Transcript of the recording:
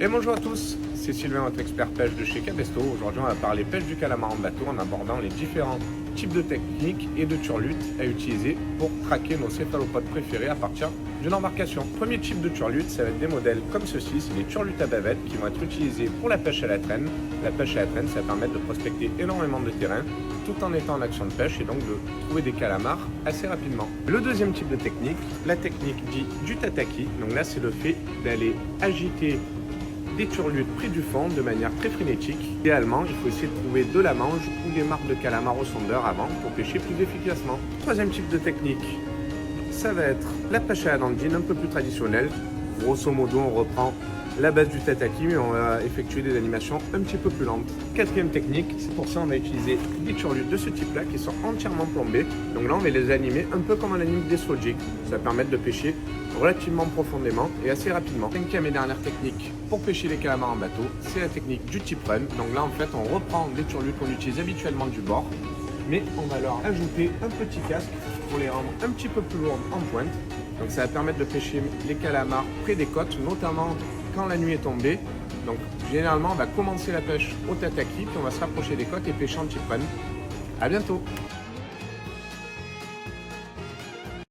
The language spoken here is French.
Et bonjour à tous, c'est Sylvain, votre expert pêche de chez Cabesto. Aujourd'hui, on va parler pêche du calamar en bateau en abordant les différents types de techniques et de turlutes à utiliser pour traquer nos céphalopodes préférés à partir d'une embarcation. Premier type de turlute, ça va être des modèles comme ceci, c'est les turlutes à bavette qui vont être utilisés pour la pêche à la traîne. La pêche à la traîne, ça va permettre de prospecter énormément de terrain tout en étant en action de pêche et donc de trouver des calamars assez rapidement. Le deuxième type de technique, la technique dite du tataki. Donc là, c'est le fait d'aller agiter des turlutes près du fond de manière très frénétique. Idéalement, il faut essayer de trouver de la mange ou des marques de calamar au sondeur avant pour pêcher plus efficacement. Troisième type de technique, ça va être la pêche à la dandine, un peu plus traditionnelle. Grosso modo, on reprend la base du tataki, mais on va effectuer des animations un petit peu plus lentes. Quatrième technique, c'est pour ça on va utiliser des turlutes de ce type-là qui sont entièrement plombées. Donc là, on va les animer un peu comme on anime des slow jigs. Ça va permettre de pêcher relativement profondément et assez rapidement. Cinquième et dernière technique pour pêcher les calamars en bateau, c'est la technique du tip run. Donc là, en fait, on reprend des turlutes qu'on utilise habituellement du bord, mais on va leur ajouter un petit casque pour les rendre un petit peu plus lourdes en pointe. Donc ça va permettre de pêcher les calamars près des côtes, notamment quand la nuit est tombée. Donc généralement, on va commencer la pêche au tataki, puis on va se rapprocher des côtes et pêcher en tip run. À bientôt!